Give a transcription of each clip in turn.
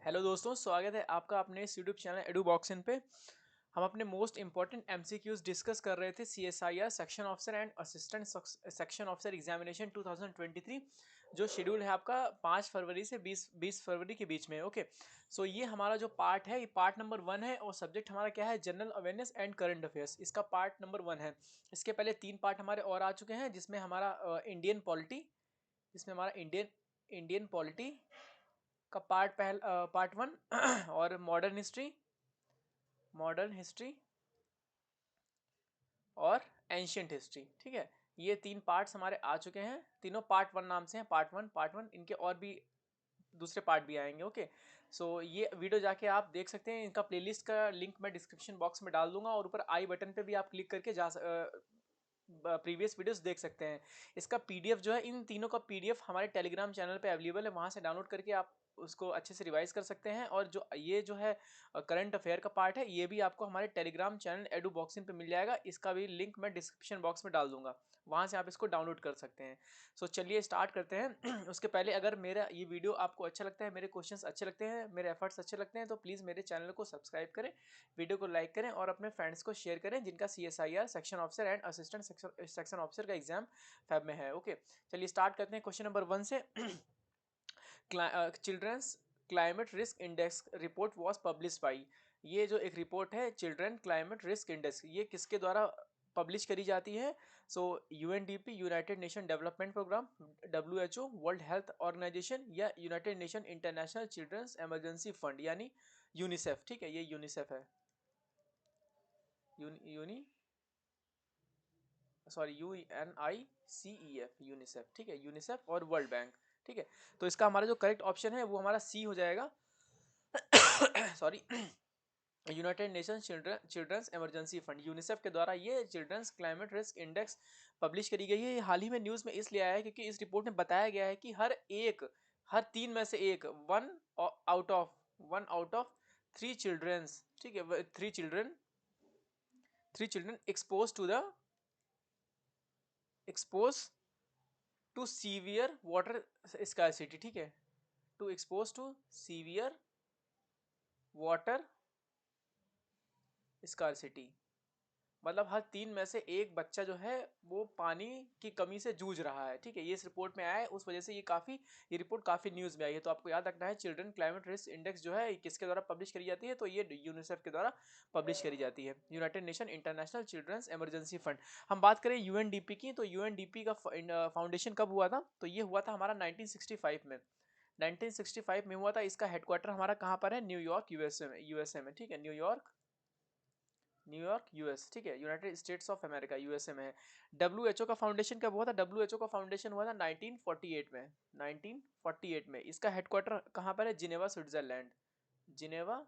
Hello दोस्तों, स्वागत है आपका अपने इस यूट्यूब चैनल एडू बॉक्सन पे। हम अपने मोस्ट इंपॉर्टेंट एमसीक्यूज डिस्कस कर रहे थे CSIR section officer and assistant section officer examination 2023 जो शेड्यूल है आपका 5 फरवरी से 20 फरवरी के बीच में। ओके, सो ये हमारा जो पार्ट है, ये पार्ट नंबर 1 है और सब्जेक्ट हमारा क्या है, general awareness and current affairs. इसका पार्ट नंबर 1 है। इसके पहले 3 पार्ट हमारे और आ चुके हैं, जिसमें हमारा इंडियन पॉलिटी, जिसमें हमारा इंडियन पॉलिटी का पार्ट 1 और मॉडर्न हिस्ट्री और एंशियंट हिस्ट्री। ठीक है, ये 3 पार्ट्स हमारे आ चुके हैं। तीनों पार्ट 1 नाम से हैं, पार्ट 1। इनके और भी दूसरे पार्ट भी आएंगे। ओके, सो ये वीडियो जाके आप देख सकते हैं। इनका प्लेलिस्ट का लिंक मैं डिस्क्रिप्शन बॉक्स में डाल दूंगा और ऊपर आई बटन पे भी आप क्लिक करके प्रीवियस वीडियोस देख सकते हैं। इसका पीडीएफ जो है, इन तीनों का पीडीएफ हमारे टेलीग्राम चैनल पे अवेलेबल है, वहां से डाउनलोड करके आप उसको अच्छे से रिवाइज कर सकते हैं। और जो है करंट अफेयर का पार्ट है, ये भी आपको हमारे टेलीग्राम चैनल एडू बॉक्सिंग पे मिल जाएगा। इसका भी लिंक मैं डिस्क्रिप्शन बॉक्स में डाल दूंगा, वहां से आप इसको डाउनलोड कर सकते हैं। सो चलिए स्टार्ट करते हैं। उसके पहले अगर मेरा ये वीडियो आपको अच्छा लगता है, मेरे क्वेश्चंस अच्छे लगते हैं, मेरे एफर्ट्स अच्छे लगते हैं, तो प्लीज़ मेरे चैनल को सब्सक्राइब करें, वीडियो को लाइक करें और अपने फ्रेंड्स को शेयर करें जिनका CSIR section officer and assistant section officer का एग्जाम फैब में है। ओके, चलिए स्टार्ट करते हैं क्वेश्चन नंबर 1 से। Children's climate risk index report was publish by. ये जो एक रिपोर्ट है चिल्ड्रन क्लाइमेट रिस्क इंडेक्स, ये किसके द्वारा पब्लिश करी जाती है? So UNDP, United Nation Development Programme, WHO, World Health Organization या United Nation international children's emergency Fund यानी यूनिसेफ। ठीक है, ये यूनिसेफ है। Uni sorry UNICEF, UNICEF. ठीक है, यूनिसेफ और वर्ल्ड बैंक। ठीक है, तो इसका हमारा जो करेक्ट ऑप्शन है वो हमारा सी हो जाएगा। Sorry, United Nation children's emergency fund, UNICEF के द्वारा ये children's climate risk index publish करी गई है। ये हाल ही में न्यूज़ में इसलिए आया है क्योंकि इस रिपोर्ट में बताया गया है कि हर 3 में से एक, वन आउट ऑफ 3 चिल्ड्रंस, ठीक है, 3 children expose to severe water scarcity. ठीक है, to expose to severe water scarcity, मतलब हर 3 में से एक बच्चा जो है वो पानी की कमी से जूझ रहा है। ठीक है, ये इस रिपोर्ट में आया है, उस वजह से ये रिपोर्ट काफ़ी न्यूज़ में आई है। तो आपको याद रखना है, चिल्ड्रन क्लाइमेट रिस्क इंडेक्स जो है किसके द्वारा पब्लिश करी जाती है? तो ये यूनिसेफ के द्वारा पब्लिश करी जाती है, United Nation international children's emergency fund. हम बात करें यूएनडीपी की, तो यूएनडीपी का फाउंडेशन कब हुआ था? तो ये हुआ था हमारा 1965 में। 1965 में हुआ था। इसका हेडक्वार्टर हमारा कहाँ पर है? न्यूयॉर्क, यूएसए में। ठीक है, न्यूयॉर्क यूएस। ठीक है, United states of America, USA में है। डब्ल्यूएचओ का फाउंडेशन कब हुआ था? डब्ल्यूएचओ का फाउंडेशन हुआ था 1948 में। 1948 में। इसका हेडक्वार्टर कहाँ पर है? Geneva, Switzerland. Geneva,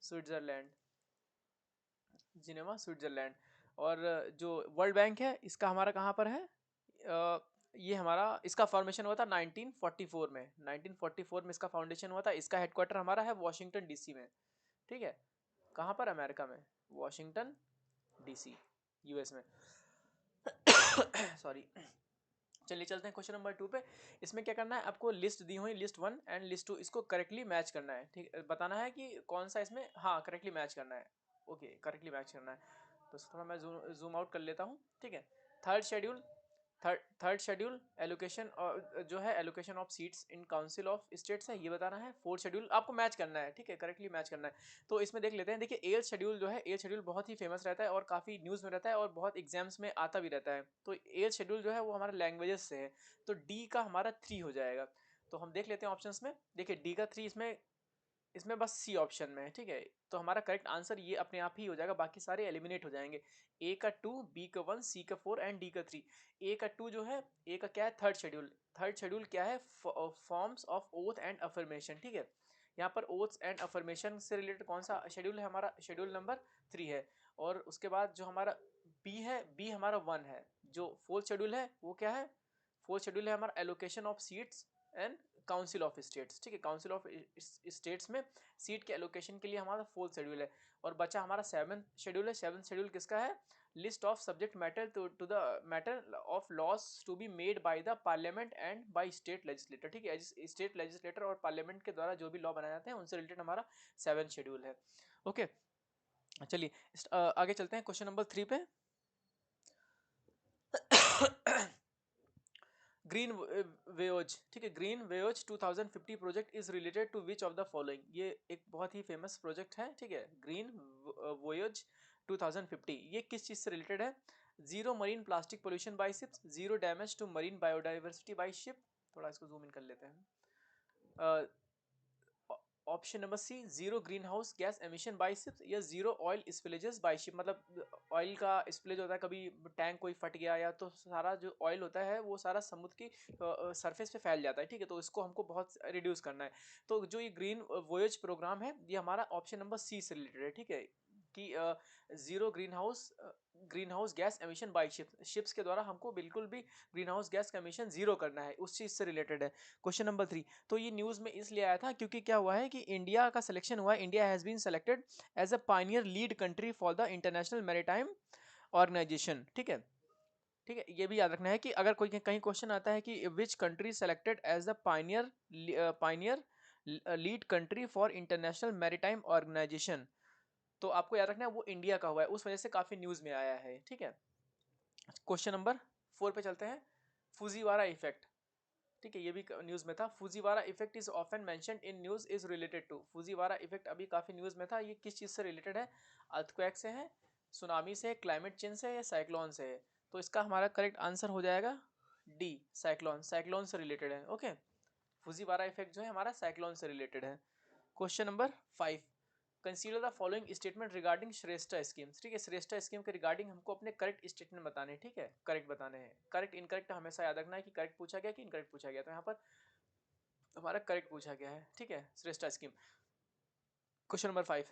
Switzerland. Geneva, Switzerland. और जो वर्ल्ड बैंक है, इसका हमारा कहाँ पर है? ये हमारा, इसका फॉर्मेशन हुआ था 1944 में। 1944 में इसका फाउंडेशन हुआ था। इसका हेडक्वार्टर हमारा है वॉशिंगटन डीसी में। ठीक है, कहाँ पर? अमेरिका में, वॉशिंगटन डीसी, यूएस में। सॉरी। चलिए चलते हैं क्वेश्चन नंबर 2 पे। इसमें क्या करना है आपको? लिस्ट दी हुई, लिस्ट 1 एंड लिस्ट 2, इसको करेक्टली मैच करना है। ठीक, बताना है कि कौन सा इसमें, हाँ, करेक्टली मैच करना है। ओके, करेक्टली मैच करना है। तो थोड़ा मैं जूम आउट कर लेता हूँ। ठीक है, third schedule third schedule allocation, जो है allocation of seats in council of states है, ये बताना है। फोर्थ शेड्यूल आपको मैच करना है। ठीक है, करेक्टली मैच करना है। तो इसमें देख लेते हैं। देखिए, एथ शेड्यूल जो है, एथ शेड्यूल बहुत ही फेमस रहता है और काफ़ी न्यूज़ में रहता है और बहुत एग्जाम्स में आता भी रहता है। तो एथ शेड्यूल जो है वो हमारा लैंग्वेजेस से है, तो डी का हमारा 3 हो जाएगा। तो हम देख लेते हैं ऑप्शंस में। देखिए, डी का 3 इसमें बस सी ऑप्शन में है। ठीक है, तो हमारा करेक्ट आंसर ये अपने आप ही हो जाएगा, बाकी सारे एलिमिनेट हो जाएंगे। ए का 2, बी का 1, सी का 4 एंड डी का 3। ए का 2 जो है, ए का क्या है? Third schedule. थर्ड शेड्यूल क्या है? Forms of oath and affirmation. ठीक है, यहाँ पर ओथ्स एंड अफर्मेशन से रिलेटेड कौन सा शेड्यूल है? हमारा शेड्यूल नंबर 3 है। और उसके बाद जो हमारा बी है, बी हमारा 1 है। जो फोर्थ शेड्यूल है वो क्या है? फोर्थ शेड्यूल है हमारा allocation of seats and council of states, ठीक है। काउंसिल ऑफ स्टेट्स में सीट के एलोकेशन के लिए हमारा 4th शेड्यूल है। और बचा हमारा 7th शेड्यूल है। 7th शेड्यूल किसका है? List of subject matter to the matter of laws to be made by the parliament and by state legislator, ठीक है। स्टेट लेजिस्लेटर और पार्लियामेंट के द्वारा जो भी लॉ बनाए जाते हैं उनसे रिलेटेड हमारा 7th शेड्यूल है। ओके, चलिए आगे चलते हैं क्वेश्चन नंबर 3 पे। ग्रीन वेयोज, ठीक है। Green Voyage 2050 project is related to which of the following? ये एक बहुत ही फेमस प्रोजेक्ट है, ठीक है। ग्रीन वोयज 2050 ये किस चीज से रिलेटेड है? Zero marine plastic pollution by ships, zero damage to marine biodiversity by ship. थोड़ा इसको जूम इन कर लेते हैं। Option number C, zero greenhouse gas emission by ships, या zero oil spillages by ship. मतलब oil का spillage होता है, कभी टैंक कोई फट गया या तो सारा जो ऑयल होता है वो सारा समुद्र की सरफेस पे फैल जाता है, ठीक है। तो इसको हमको बहुत रिड्यूस करना है। तो जो ये ग्रीन वोयज प्रोग्राम है ये हमारा ऑप्शन नंबर सी से रिलेटेड है, ठीक है। कि zero greenhouse gas emission by ships के द्वारा हमको बिल्कुल भी ग्रीन हाउस गैस का एमिशन जीरो करना है, उस चीज से रिलेटेड है। क्वेश्चन नंबर 3, तो ये न्यूज़ में इसलिए आया था क्योंकि क्या हुआ है कि इंडिया का सिलेक्शन हुआ है। India has been selected as a pioneer lead country for the international maritime organisation, ठीक है। ठीक है, ये भी याद रखना है कि अगर कोई कहीं क्वेश्चन आता है कि which country selected as the pioneer lead country for international maritime organisation, तो आपको याद रखना है वो इंडिया का हुआ है, उस वजह से काफी न्यूज में आया है, ठीक है। क्वेश्चन नंबर 4 पे चलते हैं। फुजीवारा इफेक्ट, ठीक है, ये भी न्यूज में था। Fujiwara effect is often mentioned in news is related to. Fujiwara effect अभी काफी न्यूज में था, ये किस चीज से रिलेटेड है? अर्थक्वेक से है, सुनामी से, क्लाइमेट चेंज से, या साइक्लोन से है? तो इसका हमारा करेक्ट आंसर हो जाएगा डी, साइक्लोन। साइक्लोन से रिलेटेड है, ओके। फुजीवारा इफेक्ट जो है हमारा साइक्लोन से रिलेटेड है। Question number 5, consider the following statement regarding Shreshta schemes, ठीक है। श्रेष्ठा स्कीम के रिगार्डिंग हमको अपने करेक्ट स्टेटमेंट बताने हैं, ठीक है। करेक्ट बताने हैं। करेक्ट इनकरेक्ट हमेशा याद रखना है कि करेक्ट पूछा गया कि इनकरेक्ट पूछा गया, तो यहाँ पर हमारा करेक्ट पूछा गया है, ठीक है। Shreshtha scheme. Question number 5,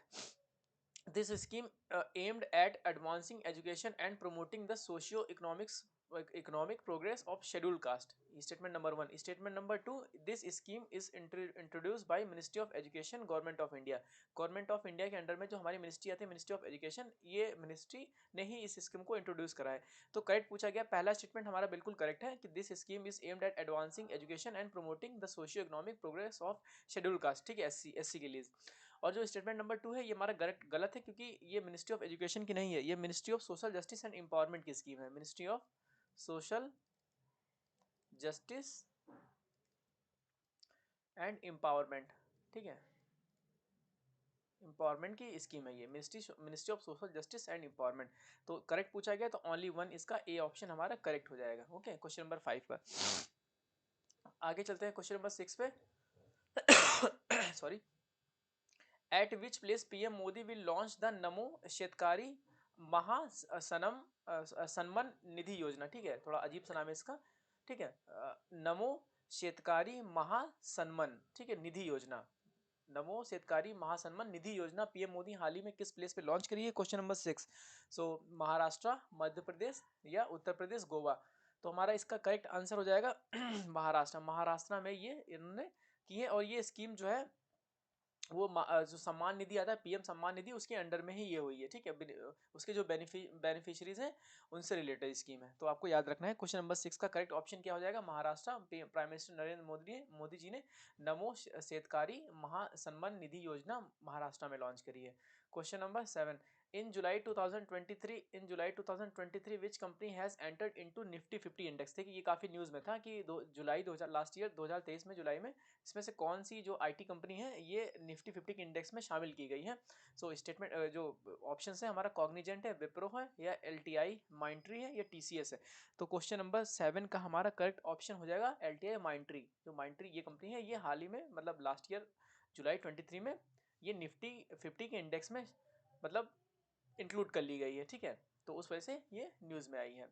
this scheme aimed at advancing education and promoting the socio-economic progress of scheduled caste. Statement number 1. Statement number 2, this scheme is introduced by Ministry of Education, Government of India. Government of India के under में जो हमारी ministry आती है, ministry of education, ये ministry ने ही इस scheme को इंट्रोड्यूस करा है। तो करेक्ट पूछा गया, पहला स्टेटमेंट हमारा बिल्कुल करेक्ट है कि this scheme is aimed at advancing education and promoting the socio economic progress of schedule caste, ठीक है, एससी के लिए। और जो स्टेटमेंट नंबर 2 है ये हमारा गलत है, क्योंकि ये मिनिस्ट्री ऑफ एजुकेशन की नहीं है, ये ministry of social justice and empowerment की स्कीम है। Ministry of social justice and empowerment, ठीक है, एम्पावरमेंट की स्कीम है ये, ministry of social justice and empowerment. तो करेक्ट पूछा गया तो ओनली 1 इसका ए ऑप्शन हमारा करेक्ट हो जाएगा, ओके। क्वेश्चन नंबर 5 पर आगे चलते हैं। क्वेश्चन नंबर 6 पे sorry, eight which place PM Modi will launch the नमो शेतकारी महा सन्मान निधि योजना, ठीक है। थोड़ा अजीब सा नाम है इसका, ठीक है। नमो शेतकारी महासन्मान, ठीक है, निधि योजना। नमो शेतकारी महासन्मान निधि योजना पीएम मोदी हाल ही में किस प्लेस पे लॉन्च करी है? Question number 6। सो महाराष्ट्र, मध्य प्रदेश, या उत्तर प्रदेश, गोवा। तो हमारा इसका करेक्ट आंसर हो जाएगा महाराष्ट्र। महाराष्ट्र में ये इन्होंने की है, और ये स्कीम जो है वो जो सम्मान निधि आता है, पीएम सम्मान निधि, उसके अंडर में ही ये हुई है, ठीक है। उसके जो बेनिफिशियरीज हैं उनसे रिलेटेड स्कीम है, तो आपको याद रखना है। क्वेश्चन नंबर 6 का करेक्ट ऑप्शन क्या हो जाएगा? महाराष्ट्र। प्राइम मिनिस्टर नरेंद्र मोदी जी ने नमो शेतकारी महासन्मान निधि योजना महाराष्ट्र में लॉन्च करी है। Question number 7, in July 2023 which company has entered into Nifty 50 index, देखिए ये काफी न्यूज में था कि जुलाई 2000 लास्ट ईयर 2023 में जुलाई में इसमें से कौन सी जो आईटी कंपनी है ये निफ्टी 50 के इंडेक्स में शामिल की गई है। सो स्टेटमेंट जो ऑप्शन है हमारा कॉग्निजेंट है, विप्रो है, या एलटीआई माइंट्री है, या टीसीएस है। तो क्वेश्चन नंबर 7 का हमारा करेक्ट ऑप्शन हो जाएगा एलटीआई माइंट्री। जो माइंट्री ये कंपनी है, ये हाल ही में मतलब लास्ट ईयर जुलाई 23 में ये निफ्टी 50 के इंडेक्स में मतलब इंक्लूड कर ली गई है, ठीक है। तो उस वजह से ये न्यूज़ में आई है,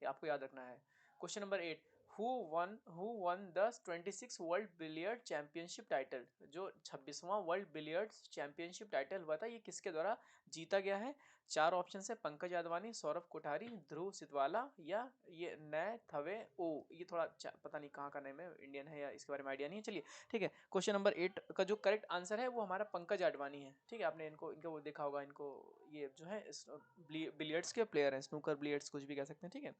ये आपको याद रखना है। Question number 8, who one the 26 world billiard championship title, जो 26वां वर्ल्ड बिलियर्ड चैंपियनशिप टाइटल हुआ था ये किसके द्वारा जीता गया है? चार ऑप्शन है, पंकज आडवाणी, सौरभ कोठारी, ध्रुव सितवाला या ये नए थवे ओ। ये थोड़ा पता नहीं कहाँ का नेम है, इंडियन है या इसके बारे में आइडिया नहीं है। चलिए ठीक है, क्वेश्चन नंबर 8 का जो करेक्ट आंसर है वो हमारा पंकज आडवाणी है। ठीक है, आपने इनको देखा होगा, इनको ये जो है बिलियर्ड्स के प्लेयर हैं, स्नूकर बिलियर्ड्स कुछ भी कह सकते हैं। ठीक है,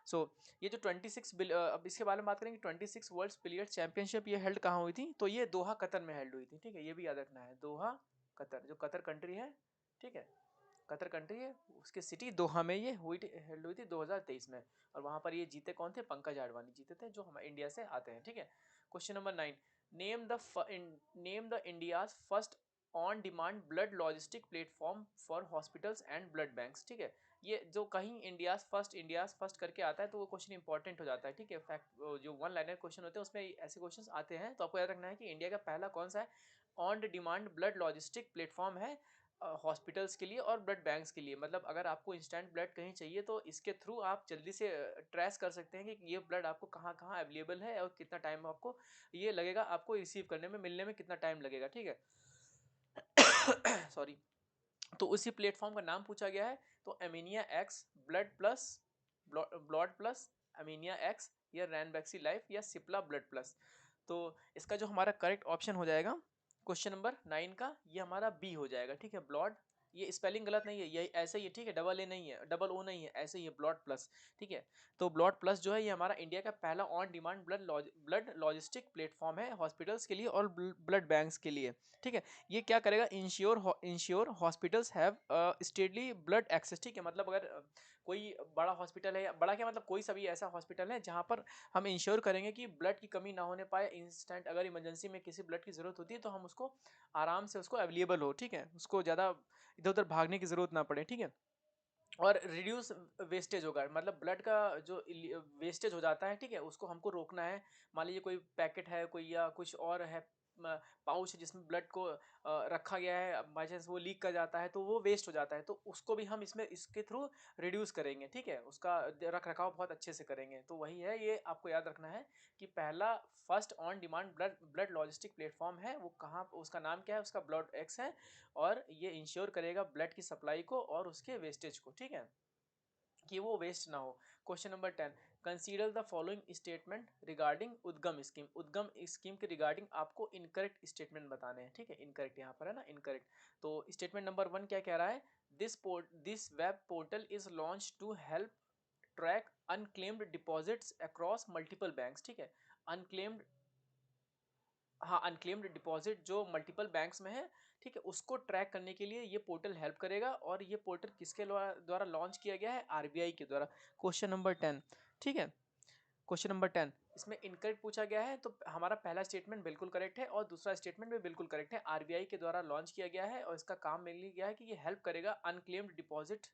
सो ये जो 26 अब इसके बारे में बात करेंगे, 26 वर्ल्ड बिलियर्ड चैंपियनशिप ये हेल्ड कहाँ हुई थी? तो ये दोहा कतर में हेल्ड हुई थी। ठीक है, ये भी याद रखना है, दोहा कतर, जो कतर कंट्री है। ठीक है, कतर कंट्री है, उसके सिटी दोहा में ये हेल्ड हुई थी 2023 में। और वहां पर ये जीते कौन थे? पंकज आडवाणी जीते थे, जो हमारे इंडिया से आते हैं। ठीक है, question number 9, name the India's first on demand blood logistic platform for hospitals and blood banks. ठीक है, ये जो कहीं इंडियाज फर्स्ट करके आता है तो वो क्वेश्चन इंपॉर्टेंट हो जाता है। ठीक है, फैक्ट जो वन लाइनर क्वेश्चन होते हैं उसमें ऐसे क्वेश्चन आते हैं, तो आपको याद रखना है कि इंडिया का पहला कौन सा है on demand blood logistic platform है हॉस्पिटल्स के लिए और ब्लड बैंक्स के लिए। मतलब अगर आपको इंस्टेंट ब्लड कहीं चाहिए तो इसके थ्रू आप जल्दी से ट्रेस कर सकते हैं कि ये ब्लड आपको कहाँ कहाँ अवेलेबल है और कितना टाइम आपको ये लगेगा, आपको रिसीव करने में, मिलने में कितना टाइम लगेगा। ठीक है, सॉरी। तो उसी प्लेटफॉर्म का नाम पूछा गया है, तो anaemia x blood plus anaemia x या रैनबैक्सी लाइफ या सिप्ला ब्लड प्लस। तो इसका जो हमारा करेक्ट ऑप्शन हो जाएगा क्वेश्चन नंबर 9 का, ये हमारा बी हो जाएगा। ठीक है, ब्लड, ये स्पेलिंग गलत नहीं है, ये ऐसे ही है। ठीक है, डबल ए नहीं है, डबल ओ नहीं है, ऐसे ही है, ब्लड प्लस। ठीक है, तो ब्लड प्लस जो है ये हमारा इंडिया का पहला on demand blood logistic platform है हॉस्पिटल्स के लिए और ब्लड बैंक्स के लिए। ठीक है, ये क्या करेगा? Ensure hospitals have steadily blood access. ठीक है, मतलब अगर कोई बड़ा हॉस्पिटल है, बड़ा क्या मतलब कोई सा भी ऐसा हॉस्पिटल है जहाँ पर हम इंश्योर करेंगे कि ब्लड की कमी ना होने पाए, इंस्टेंट अगर इमरजेंसी में किसी ब्लड की ज़रूरत होती है तो हम उसको आराम से उसको अवेलेबल हो। ठीक है, उसको ज़्यादा इधर उधर भागने की ज़रूरत ना पड़े। ठीक है, और रिड्यूस वेस्टेज होगा, मतलब ब्लड का जो वेस्टेज हो जाता है, ठीक है, उसको हमको रोकना है। मान लीजिए कोई पैकेट है कोई या कुछ और है, पाउच जिसमें ब्लड को रखा गया है, बाई चांस वो लीक कर जाता है तो वो वेस्ट हो जाता है, तो उसको भी हम इसमें इसके थ्रू रिड्यूस करेंगे। ठीक है, उसका रख रखाव बहुत अच्छे से करेंगे। तो वही है, ये आपको याद रखना है कि पहला first on demand blood logistic platform है वो कहाँ, उसका नाम क्या है? उसका ब्लड एक्स है, और ये इंश्योर करेगा ब्लड की सप्लाई को और उसके वेस्टेज को। ठीक है, कि वो वेस्ट ना हो। Question number 10, consider the following statement regarding उद्गम स्कीम। उद्गम स्कीम के रिगार्डिंग आपको इनकरेक्ट स्टेटमेंट बताने हैं। ठीक है, इनकरेक्ट यहाँ पर है ना, इनकरेक्ट। तो स्टेटमेंट नंबर 1 क्या कह रहा है? This web portal is launch to help track unclaimed deposits across multiple banks. ठीक है, अनक्लेम्ड, हाँ, अनक्लेम्ड डिपॉजिट जो मल्टीपल बैंक्स में है, ठीक है, उसको ट्रैक करने के लिए ये पोर्टल हेल्प करेगा। और ये पोर्टल किसके द्वारा लॉन्च किया गया है? आरबीआई के द्वारा। Question number 10। ठीक है, क्वेश्चन नंबर 10 इसमें इनकरेक्ट पूछा गया है, तो हमारा पहला स्टेटमेंट बिल्कुल करेक्ट है और दूसरा स्टेटमेंट भी बिल्कुल करेक्ट है। आरबीआई के द्वारा लॉन्च किया गया है और इसका काम मेनली क्या है कि ये हेल्प करेगा अनक्लेम्ड डिपॉजिट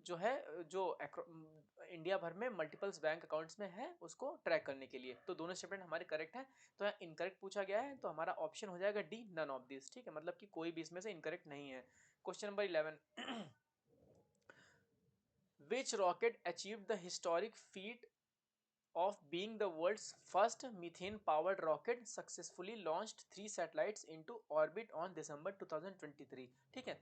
जो है, जो इंडिया भर में मल्टीपल्स बैंक अकाउंट्स में है उसको ट्रैक करने के लिए। तो दोनों स्टेटमेंट हमारे करेक्ट हैं। तो यहाँ इनकरेक्ट पूछा गया है, तो हमारा ऑप्शन हो जाएगा डी, नन ऑफ दिस। ठीक है, मतलब कि कोई भी इसमें से इनकरेक्ट नहीं है। Question number 11, which rocket achieve the historic feet of being the world's first methane powered rocket successfully launched 3 satellites into orbit on December 2023। ठीक है,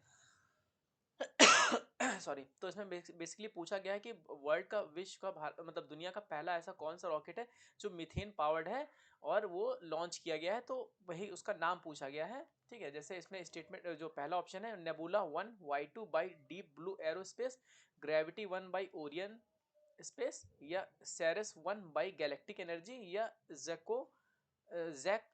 सॉरी। तो इसमें बेसिकली पूछा गया है कि वर्ल्ड का, विश्व का, मतलब दुनिया का पहला ऐसा कौन सा रॉकेट है जो मीथेन पावर्ड है और वो लॉन्च किया गया है, तो वही उसका नाम पूछा गया है। ठीक है, जैसे इसमें स्टेटमेंट जो पहला ऑप्शन है, nebula 1 Y2 by deep blue aerospace, gravity 1 by Orion space या सेरेस 1 बाई गैलेक्टिक एनर्जी या जैक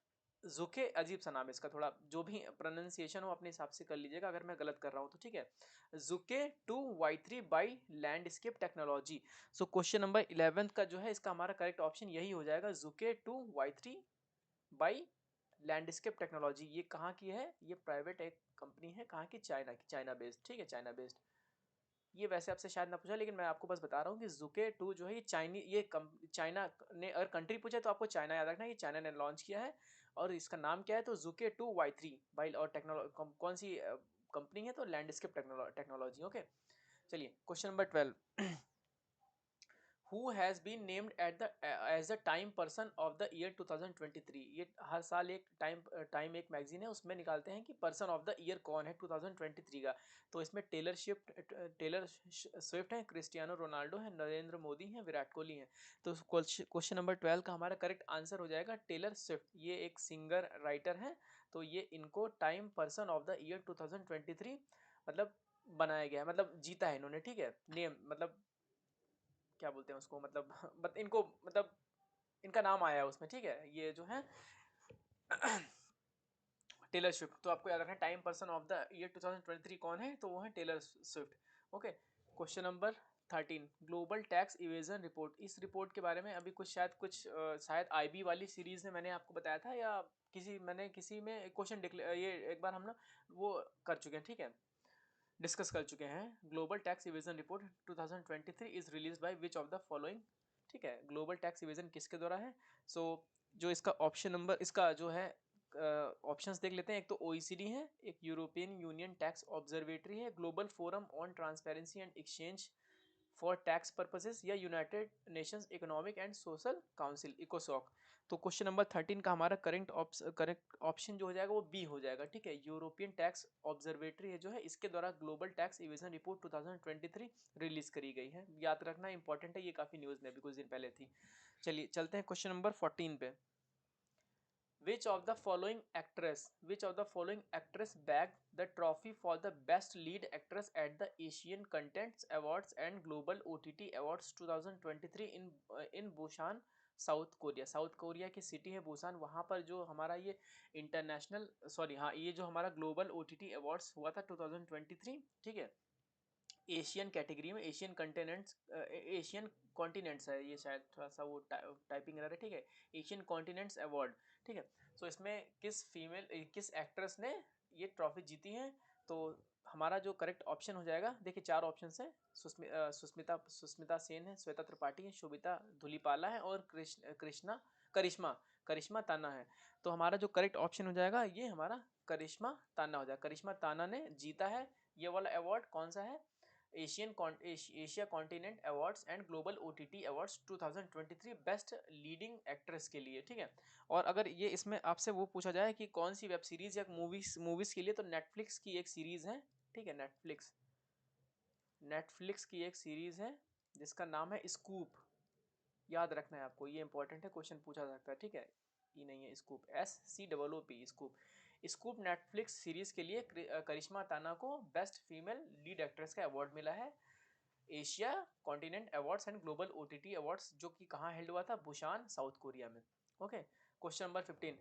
जुके, अजीब सा नाम है इसका, थोड़ा जो भी प्रोनाउंसिएशन हो अपने हिसाब से कर लीजिएगा अगर मैं गलत कर रहा हूँ तो। ठीक है, जुके 2Y3 by landscape technology. So question number 11 का जो है इसका हमारा करेक्ट ऑप्शन यही हो जाएगा, जुके 2Y3 बाई लैंडस्केप टेक्नोलॉजी। ये कहाँ की है? ये प्राइवेट एक कंपनी है, कहाँ की? चाइना की, चाइना बेस्ड। ठीक है, चाइना बेस्ड। ये वैसे आपसे शायद ना पूछा, लेकिन मैं आपको बस बता रहा हूँ कि जुके 2 जो है ये चाइना ने, अगर कंट्री पूछे तो आपको चाइना याद रखना है, ये चाइना ने लॉन्च किया है। और इसका नाम क्या है? तो जुके 2Y3 बाई, और टेक्नोलॉजी कौन सी कंपनी है? तो लैंडस्केप टेक्नोलॉजी। ओके, चलिए question number 12, who has been named at the as the Time person of the year 2023। ये हर साल एक टाइम एक मैगजीन है, उसमें निकालते हैं कि पर्सन ऑफ द ईयर कौन है 2023 का। तो इसमें टेलर स्विफ्ट है, क्रिस्टियानो रोनाल्डो है, नरेंद्र मोदी है, विराट कोहली है। तो क्वेश्चन नंबर 12 का हमारा करेक्ट आंसर हो जाएगा टेलर स्विफ्ट। ये एक सिंगर राइटर है, तो ये इनको time person of the year 2023 मतलब बनाया गया है, मतलब जीता है इन्होंने, ठीक है। नेम मतलब क्या बोलते हैं उसको, मतलब इनको मतलब इनका नाम आया है उसमें, ठीक है। ये जो है टेलर स्विफ्ट। तो आपको याद रखना है time person of the year 2023 कौन है, तो वो है Taylor Swift. Okay, question number 13, global tax evasion report. इस रिपोर्ट के बारे में अभी शायद आईबी वाली सीरीज में मैंने आपको बताया था, या किसी में क्वेश्चन ये एक बार हम ना वो कर चुके हैं, ठीक है, डिस्कस कर चुके हैं। Global tax evasion report 2023 is release by which of the following, ठीक है। ग्लोबल टैक्स इवेजन किसके द्वारा है? सो जो इसका ऑप्शन नंबर, इसका जो है ऑप्शंस देख लेते हैं। एक तो ओईसीडी है, एक यूरोपियन यूनियन टैक्स ऑब्जर्वेटरी है, global forum on transparency and exchange for tax purposes, या United Nations Economic and Social Council इकोसॉक। तो क्वेश्चन नंबर 13 का हमारा करेक्ट ऑप्शन जो हो जाएगा वो बी हो जाएगा, ठीक है। यूरोपियन टैक्स ऑब्जर्वेटरी है जो है, इसके द्वारा global tax evasion report 2023 release करी गई है। याद रखना इंपॉर्टेंट है, ये काफी न्यूज में भी कुछ दिन पहले थी। चलिए चलते हैं क्वेश्चन नंबर 14 पे। Which of the following actress bagged the trophy for the best lead actress at the Asian Contents Awards and Global OTT Awards 2023 in Busan, south Korea? South Korea की सिटी है Busan, वहाँ पर जो हमारा ये ये जो हमारा ग्लोबल ओटीटी अवार्ड्स हुआ था 2023, ठीक है। एशियन कैटेगरी में, एशियन कॉन्टिनेंट्स है ये, शायद थोड़ा सा वो टाइपिंग एरर है, ठीक है। एशियन कॉन्टिनेंट्स अवार्ड, ठीक है। तो इसमें किस एक्ट्रेस ने ये ट्रॉफी जीती है? तो हमारा जो करेक्ट ऑप्शन हो जाएगा, देखिए चार ऑप्शन है। सुस्मिता सेन है, श्वेता त्रिपाठी है, शोभिता धुलीपाला है, और करिश्मा ताना है। तो हमारा जो करेक्ट ऑप्शन हो जाएगा ये हमारा करिश्मा ताना हो जाएगा। करिश्मा ताना ने जीता है ये वाला अवार्ड। कौन सा है? Asia continent awards and global OTT awards 2023 best leading actress के लिए, ठीक है। और अगर ये इसमें आपसे वो पूछा जाए कि कौन सी वेब सीरीज या मूवीज के लिए, तो नेटफ्लिक्स की एक सीरीज है, ठीक है। नेटफ्लिक्स की एक सीरीज है जिसका नाम है स्कूप। याद रखना है आपको, ये इंपॉर्टेंट है, क्वेश्चन पूछा सकता है, ठीक है। ये नहीं है, scoop, SCOOP, scoop. Scoop Netflix series के लिए करिश्मा ताना को बेस्ट फीमेल लीड एक्ट्रेस का अवार्ड मिला है Asia continent awards and global OTT awards, जो कि कहाँ हेल्ड हुआ था? बुशान, साउथ कोरिया में। Okay, question number 15,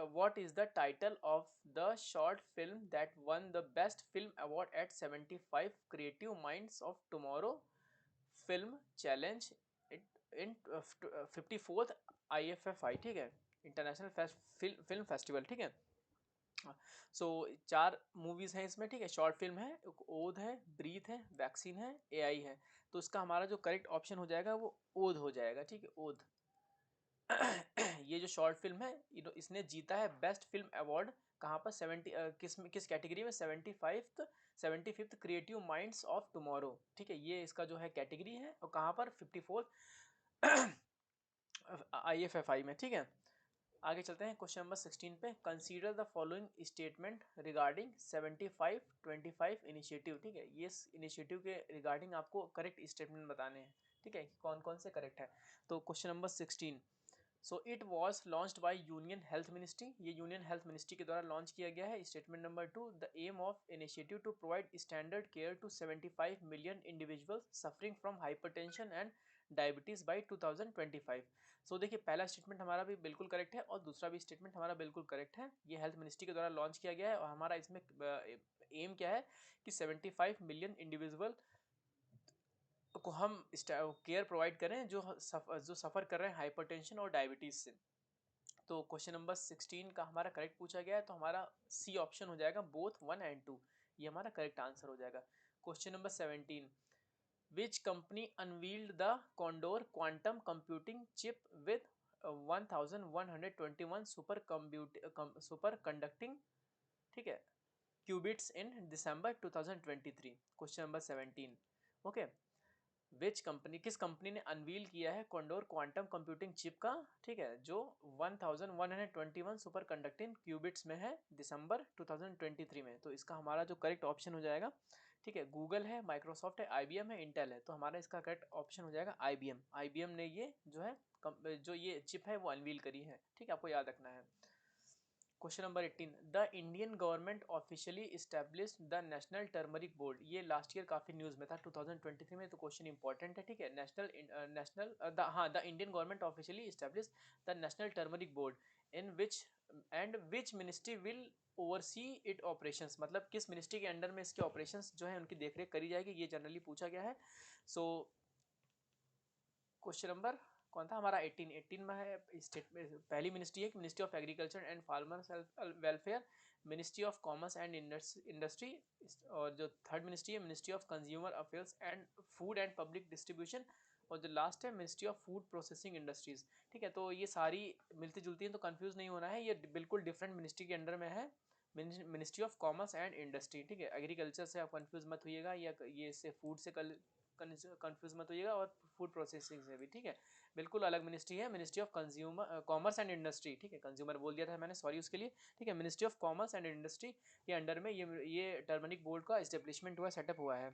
what is the title of the short film that one the best film award eight 75 creative minds of tomorrow film challenge in 54th IFFI, ठीक है, international film festival, ठीक है। सो चार movies हैं इसमें, ठीक है, short film है, ओध है, ब्रीथ है, वैक्सीन है, AI है। तो इसका हमारा जो करेक्ट ऑप्शन हो जाएगा वो ओध हो जाएगा, ठीक है, ओध। ये जो शॉर्ट फिल्म है इसने जीता है बेस्ट फिल्म अवार्ड, कहाँ पर? किस कैटेगरी में? 75th creative minds of tomorrow, ठीक है। ये इसका जो है कैटेगरी है, और कहाँ पर? 54th IFFI में, ठीक है। आगे चलते हैं क्वेश्चन नंबर 16 पे। Consider the following statement regarding 75-25 initiative, ठीक है। ये इनिशिएटिव के रिगार्डिंग आपको करेक्ट स्टेटमेंट बताने हैं, ठीक है, कौन कौन से करेक्ट है। तो question number 16, so it was launched by union health ministry. ये यूनियन हेल्थ मिनिस्ट्री के द्वारा लॉन्च किया गया है। Statement number 2, the aim of initiative to provide standard care to 75 million individuals suffering from hypertension and diabetes by 2025। So देखिए पहला statement हमारा भी बिल्कुल करेक्ट है, और दूसरा भी स्टेटमेंट हमारा बिल्कुल करेक्ट है। ये हेल्थ मिनिस्ट्री के द्वारा लॉन्च किया गया है, और हमारा इसमें एम क्या है कि 75 मिलियन इंडिविजुअल को हम केयर प्रोवाइड करें जो सफ़र कर रहे हैं हाइपरटेंशन और डायबिटीज़ से। तो क्वेश्चन नंबर 16 का हमारा करेक्ट पूछा गया है, तो हमारा सी ऑप्शन हो जाएगा, बोथ 1 and 2, ये हमारा करेक्ट आंसर हो जाएगा। Question number 17, which company unveiled the condor quantum computing chip with 1121 super conducting, ठीक है, qubits in December 2023? Question number 17, okay. Which company, किस कंपनी ने अनवील किया है कॉन्डोर क्वांटम कंप्यूटिंग चिप का, ठीक है, जो 1121 सुपर कंडक्टिंग क्यूबिट्स में है, दिसंबर 2023 में। तो इसका हमारा जो करेक्ट ऑप्शन हो जाएगा, ठीक है, गूगल है, माइक्रोसॉफ्ट है, आईबीएम है, इंटेल है, तो हमारा इसका करेक्ट ऑप्शन हो जाएगा आईबीएम। आईबीएम ने ये जो है जो ये चिप है वो अनवील करी है, ठीक है, आपको याद रखना है। Question number 18, the Indian government officially establish the national turmeric board. ये लास्ट ईयर काफी न्यूज में था 2023 में, तो क्वेश्चन इंपॉर्टेंट है, ठीक है। The Indian government officially establish the national turmeric board in which ministry will oversee it operations, मतलब किस मिनिस्ट्री के अंडर में इसके ऑपरेशंस जो है उनकी देखरेख करी जाएगी, ये जनरली पूछा गया है। सो क्वेश्चन नंबर कौन था हमारा 18 में है, स्टेट में पहली मिनिस्ट्री है ministry of agriculture and farmer welfare, ministry of commerce and industry, और जो थर्ड मिनिस्ट्री है ministry of consumer affairs and food and public distribution, और जो लास्ट है ministry of food processing industries, ठीक है। तो ये सारी मिलती जुलती हैं, तो कंफ्यूज नहीं होना है, ये बिल्कुल डिफरेंट मिनिस्ट्री के अंडर में है, ministry of commerce and industry, ठीक है। एग्रीकल्चर से आप कंफ्यूज मत होइएगा, या ये से फूड से कंफ्यूज मत होइएगा, और फूड प्रोसेसिंग से भी, ठीक है, बिल्कुल अलग मिनिस्ट्री है, ministry of consumer commerce and industry, ठीक है, कंज्यूमर बोल दिया था मैंने, सॉरी उसके लिए, ठीक है। Ministry of commerce and industry के अंडर में ये टर्मरिक बोर्ड का इस्टेब्लिशमेंट हुआ, सेटअप हुआ है,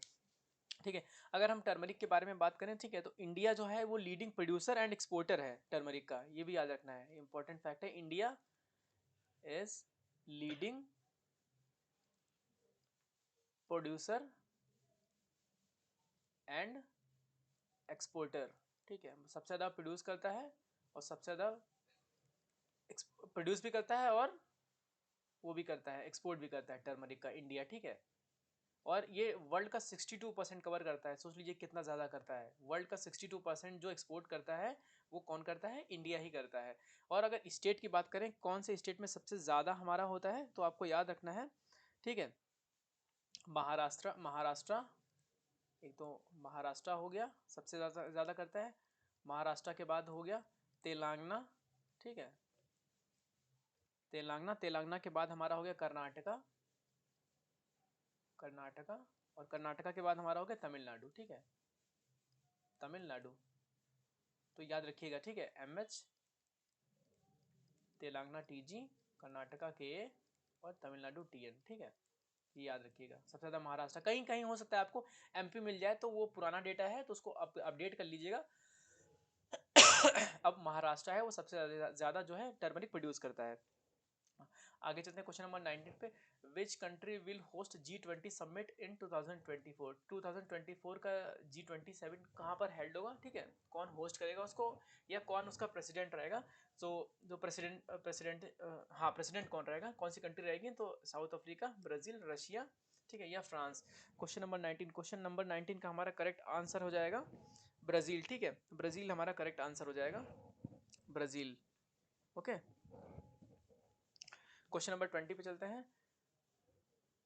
ठीक है। अगर हम टर्मरिक के बारे में बात करें, ठीक है, तो इंडिया जो है वो लीडिंग प्रोड्यूसर एंड एक्सपोर्टर है टर्मरिक का, ये भी याद रखना है, इंपॉर्टेंट फैक्ट है, India is leading producer and exporter, ठीक है, सबसे ज़्यादा प्रोड्यूस करता है और सबसे ज़्यादा प्रोड्यूस भी करता है, और वो भी करता है, एक्सपोर्ट भी करता है टर्मरिक का इंडिया, ठीक है। और ये वर्ल्ड का 62% कवर करता है, सोच लीजिए कितना ज़्यादा करता है, वर्ल्ड का 62% जो एक्सपोर्ट करता है वो कौन करता है, इंडिया ही करता है। और अगर स्टेट की बात करें, कौन से स्टेट में सबसे ज़्यादा हमारा होता है, तो आपको याद रखना है, ठीक है, महाराष्ट्र, एक तो महाराष्ट्र हो गया, सबसे ज़्यादा करता है, महाराष्ट्र के बाद हो गया तेलंगाना, ठीक है, तेलंगाना के बाद हमारा हो गया कर्नाटका, और कर्नाटका के बाद हमारा हो गया तमिलनाडु, ठीक है, तमिलनाडु, तो याद रखिएगा, ठीक है, MH, Telangana TG, Karnataka KA, और तमिलनाडु TN, ठीक है, ये याद रखिएगा। सबसे ज़्यादा महाराष्ट्र, कहीं कहीं हो सकता है आपको MP मिल जाए, तो वो पुराना डेटा है, तो उसको अपडेट कर लीजिएगा। अब महाराष्ट्र है वो सबसे ज़्यादा जो है टर्मरिक प्रोड्यूस करता है। आगे चलते हैं क्वेश्चन नंबर 19 पे, which country will host G20 summit in 2024। 2024 का G20 समिट कहाँ पर हेल्ड होगा, ठीक है, कौन होस्ट करेगा उसको, या कौन उसका प्रेसिडेंट रहेगा। तो जो प्रेसिडेंट कौन रहेगा, कौन सी कंट्री रहेगी, तो साउथ अफ्रीका, ब्राज़ील, रशिया, ठीक है, या फ्रांस। क्वेश्चन नंबर 19 का हमारा करेक्ट आंसर हो जाएगा ब्राज़ील, ठीक है, ब्राज़ील हमारा करेक्ट आंसर हो जाएगा, ब्राज़ील, ओके। क्वेश्चन नंबर 20 पे चलते हैं,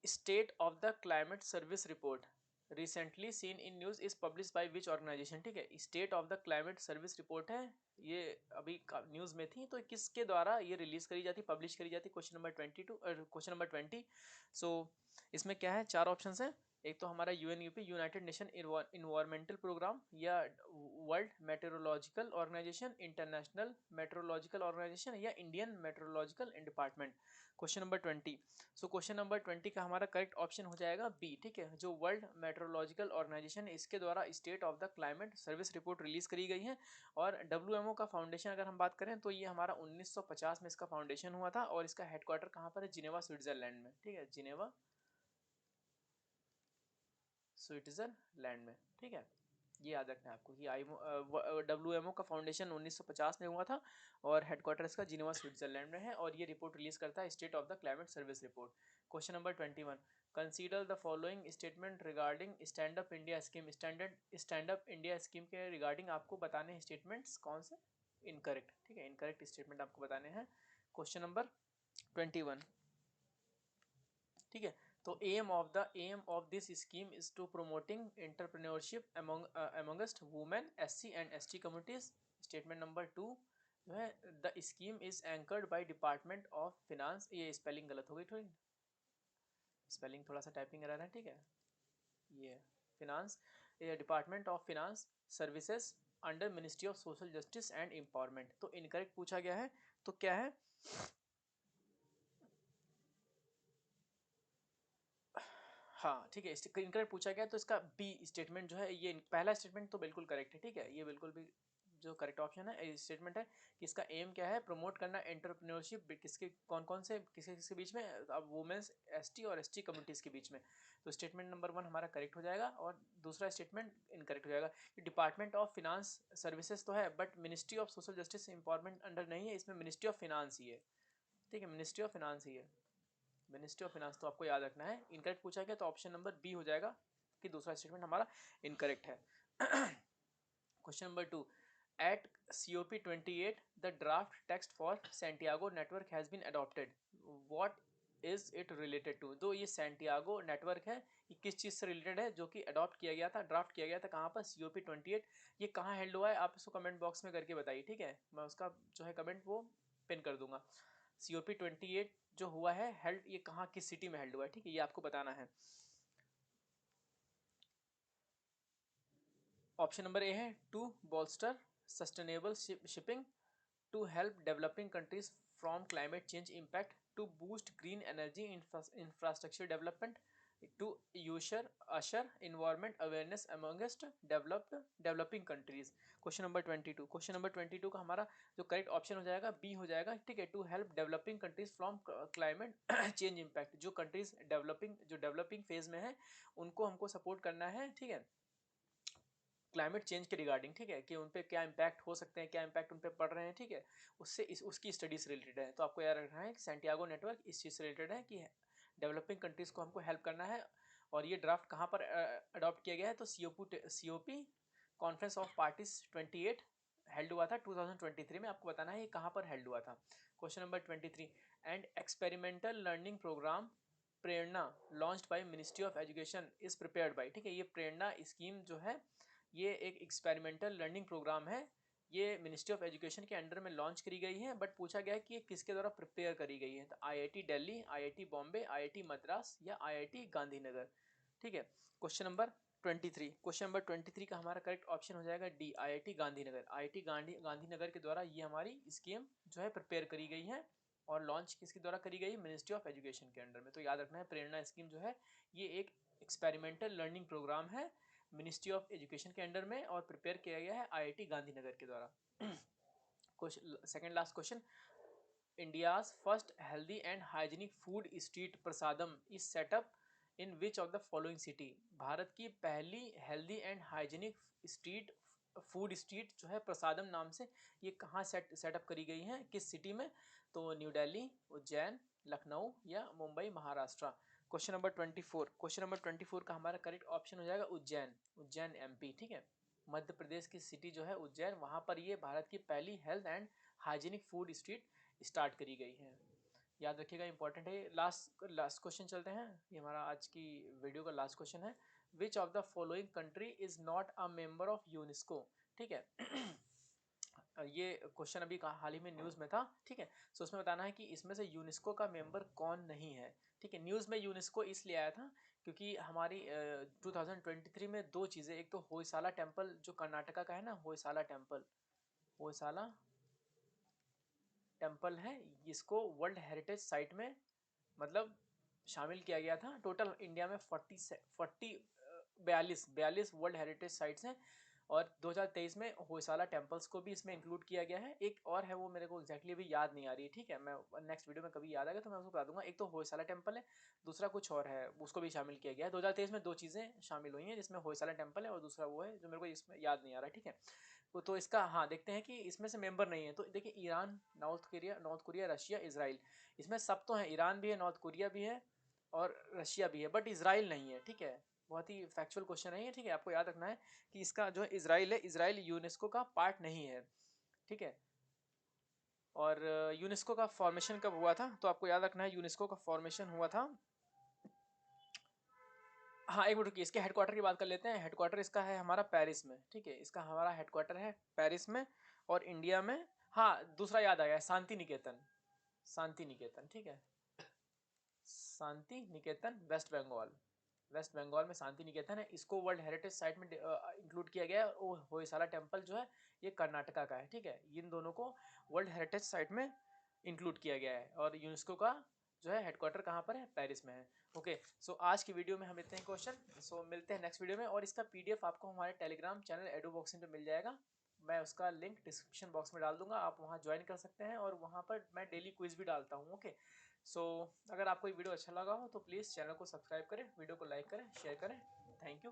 state of the climate service report recently seen in news is publish by which organisation, ठीक है, state of the climate service report है, ये अभी न्यूज में थी, तो किसके द्वारा ये रिलीज करी जाती, पब्लिश करी जाती, क्वेश्चन नंबर 20। सो इसमें क्या है, चार ऑप्शन है, एक तो हमारा UNEP United Nation Environmental Programme, या World Meteorological Organization, International Meteorological Organization, या Indian Meteorological Department. Question number 20। So question number 20 का हमारा करेक्ट ऑप्शन हो जाएगा B, ठीक है, जो वर्ल्ड मेट्रोलॉजिकल ऑर्गेनाइजेशन है, इसके द्वारा state of the climate service report release करी गई है। और WMO का फाउंडेशन अगर हम बात करें, तो ये हमारा 1950 में इसका फाउंडेशन हुआ था, और इसका हेडक्वार्टर कहाँ पर है, जिनेवा स्विट्जरलैंड में, ठीक है, जिनेवा स्विट्जरलैंड में, ठीक है, ये याद रखना है आपको कि WMO का फाउंडेशन 1950 में हुआ था, और हेडक्वार्टर इसका जिनेवा स्विट्जरलैंड में है, और ये रिपोर्ट रिलीज करता है state of the climate service report. Question number 21, consider the following statement regarding stand up India scheme. Stand up India scheme के रिगार्डिंग आपको बताने हैं स्टेटमेंट्स कौन से इनकरेक्ट, ठीक है, इनकरेक्ट स्टेटमेंट आपको बताने हैं। क्वेश्चन नंबर 21, ठीक है, तो aim of this scheme is to promoting entrepreneurship amongst women, SC and ST communities. Statement number 2 जो है, the scheme is anchored by department of finance, ये स्पेलिंग गलत हो गई थोड़ी, स्पेलिंग थोड़ा सा टाइपिंग एरर है, ठीक है, ये finance. Department of finance services under ministry of social justice and empowerment. तो इनकरेक्ट पूछा गया है, तो क्या है, हाँ ठीक है, इनकरेक्ट पूछा गया तो इसका बी स्टेटमेंट जो है, ये पहला स्टेटमेंट तो बिल्कुल करेक्ट है, ठीक है, ये बिल्कुल भी जो करेक्ट ऑप्शन है स्टेटमेंट है कि इसका एम क्या है, प्रमोट करना एंटरप्रेन्योरशिप किसके कौन कौन से किसके किसके बीच में, अब वुमेन्स एसटी और एसटी कम्युनिटीज़ के बीच में। तो स्टेटमेंट नंबर 1 हमारा करेक्ट हो जाएगा और दूसरा स्टेटमेंट इनकरेक्ट हो जाएगा। डिपार्टमेंट ऑफ फिनांस सर्विसेज तो है but ministry of social justice empowerment under नहीं है, इसमें मिनिस्ट्री ऑफ फिनांस ही है, ठीक है, मिनिस्ट्री ऑफ फिनांस ही है, मिनिस्ट्री ऑफ फिनांस, तो आपको याद रखना है। इनकरेक्ट पूछा गया तो ऑप्शन नंबर बी हो जाएगा कि दूसरा स्टेटमेंट हमारा इनकरेक्ट है। Question number 2, at COP 28 the draft text for Santiago network has been adopted, what is it related to. तो ये सैंटियागो नेटवर्क है, ये किस चीज़ से रिलेटेड है जो कि अडॉप्ट किया गया था, ड्राफ्ट किया गया था कहाँ पर, COP 28। ये कहाँ हेल्ड हुआ है आप इसको कमेंट बॉक्स में करके बताइए, ठीक है, मैं उसका जो है कमेंट वो पिन कर दूंगा। COP 28 जो हुआ है हेल्ड, ये कहाँ किस सिटी में हेल्ड हुआ है, ठीक है, ये आपको बताना है। ऑप्शन नंबर ए है to bolster sustainable shipping, to help developing countries from climate change impact, to boost green energy infrastructure development, to usher usher environment awareness amongst developing countries. Question number 22, question number 22 का हमारा जो correct option हो जाएगा B हो जाएगा, ठीक है, to help developing countries from climate change impact. जो कंट्रीज डेवलपिंग फेज में है उनको हमको सपोर्ट करना है, ठीक है, क्लाइमेट चेंज के रिगार्डिंग, ठीक है, कि उन पे क्या इम्पैक्ट हो सकते हैं, क्या इम्पैक्ट उन पे पड़ रहे हैं, ठीक है, उससे उसकी स्टडीज रिलेटेड है। तो आपको याद रखना है कि सैंटियागो नेटवर्क इस चीज़ से रिलेटेड है कि डेवलपिंग कंट्रीज को हमको हेल्प करना है। और ये ड्राफ्ट कहाँ पर अडॉप्ट किया गया है, तो COP conference of parties 28 held हुआ था 2023 में। आपको बताना है ये कहाँ पर हेल्ड हुआ था। Question number 23, and experimental learning programme Prerna launched by ministry of education is prepared by, ठीक है, ये प्रेरणा स्कीम जो है ये एक एक्सपेरिमेंटल लर्निंग प्रोग्राम है, ये मिनिस्ट्री ऑफ एजुकेशन के अंडर में लॉन्च करी गई है, बट पूछा गया है कि ये किसके द्वारा प्रिपेयर करी गई है, तो IIT Delhi, IIT Bombay, IIT Madras या IIT गांधीनगर, ठीक है। क्वेश्चन नंबर 23, क्वेश्चन नंबर 23 का हमारा करेक्ट ऑप्शन हो जाएगा D, IIT Gandhinagar. IIT Gandhinagar के द्वारा ये हमारी स्कीम जो है प्रिपेयर करी गई है और लॉन्च किसके द्वारा करी गई, मिनिस्ट्री ऑफ एजुकेशन के अंडर में। तो याद रखना है प्रेरणा स्कीम जो है ये एक एक्सपेरिमेंटल लर्निंग प्रोग्राम है मिनिस्ट्री ऑफ एजुकेशन के अंडर में और प्रिपेयर किया गया है IIT गांधीनगर के द्वारा। Question second last question, India's first healthy and hygienic food street prasadam is setup in which of the following city. Bharat की पहली healthy and hygienic street food street जो है प्रसादम नाम से, ये कहाँ सेटअप करी गई है, किस सिटी में, तो न्यू दिल्ली, उज्जैन, लखनऊ या Mumbai Maharashtra. Question number 24, question number 24 का हमारा करेक्ट ऑप्शन हो जाएगा उज्जैन, उज्जैन MP, ठीक है, मध्य प्रदेश की सिटी जो है उज्जैन, वहाँ पर ये भारत की पहली health and hygienic food street start करी गई है। याद रखिएगा, इंपॉर्टेंट है। लास्ट लास्ट क्वेश्चन चलते हैं, ये हमारा आज की वीडियो का लास्ट क्वेश्चन है, विच of the following country is not a member of UNESCO, ठीक है। ये क्वेश्चन अभी हाल ही में न्यूज़ में था, ठीक है, सो उसमें बताना है कि इसमें से यूनेस्को का मेंबर कौन नहीं है, ठीक है। न्यूज़ में यूनेस्को इसलिए आया था क्योंकि हमारी 2023 में दो चीज़ें, एक तो होयसाला टेम्पल जो कर्नाटका का है ना, होयसाला टेम्पल, होयसाला टेम्पल है, इसको वर्ल्ड हेरिटेज साइट में मतलब शामिल किया गया था। टोटल इंडिया में 42 वर्ल्ड हेरिटेज साइट्स हैं और 2023 में होयसाला टेम्पल्स को भी इसमें इंक्लूड किया गया है। एक और है वो मेरे को एक्जैक्टली अभी याद नहीं आ रही है, ठीक है, मैं नेक्स्ट वीडियो में कभी याद आएगा तो मैं उसको बता दूंगा। एक तो होयसाला टेम्पल है, दूसरा कुछ और है, उसको भी शामिल किया गया है। 2023 में दो चीज़ें शामिल हुई हैं जिसमें होयसाला टेम्पल है और दूसरा वो है जो मेरे को इसमें याद नहीं आ रहा है, ठीक है। तो इसका हाँ देखते हैं कि इसमें से मेंबर नहीं है, तो देखिए Iran, north Korea, Russia, Israel, इसमें सब तो हैं, ईरान भी है, नॉर्थ कोरिया भी है और रशिया भी है, बट इसराइल नहीं है, ठीक है। बहुत ही फैक्चुअल क्वेश्चन है ये, ठीक है, आपको याद रखना है कि इसका जो इसराइल है, इसराइल यूनेस्को का पार्ट नहीं है, ठीक है। और यूनेस्को का फॉर्मेशन कब हुआ था, तो आपको याद रखना है यूनेस्को का फॉर्मेशन हुआ था, हाँ एक मिनट रुकिए, इसके हेडक्वार्टर की बात कर लेते हैं। हेडक्वार्टर इसका है हमारा पेरिस में, ठीक है, इसका हमारा हेडक्वार्टर है पेरिस में। और इंडिया में, हाँ दूसरा याद आ गया, शांति निकेतन, शांति निकेतन, ठीक है, शांति निकेतन वेस्ट बंगाल, वेस्ट बंगाल में शांति निकेतन है, इसको वर्ल्ड हेरिटेज साइट में इंक्लूड किया गया है। और होयसाला टेम्पल जो है ये कर्नाटका का है, ठीक है। इन दोनों को वर्ल्ड हेरिटेज साइट में इंक्लूड किया गया है। और यूनेस्को का जो है हेडक्वार्टर कहाँ पर है, पेरिस में है। ओके, सो आज की वीडियो में हम इतने ही क्वेश्चन। सो मिलते हैं नेक्स्ट वीडियो में। और इसका पीडीएफ आपको हमारे टेलीग्राम चैनल एडुबॉक्सिंग पे मिल जाएगा। मैं उसका लिंक डिस्क्रिप्शन बॉक्स में डाल दूंगा, आप वहाँ ज्वाइन कर सकते हैं। और वहाँ पर मैं डेली क्विज भी डालता हूँ। ओके, सो अगर आपको ये वीडियो अच्छा लगा हो तो प्लीज़ चैनल को सब्सक्राइब करें, वीडियो को लाइक करें, शेयर करें। Thank you.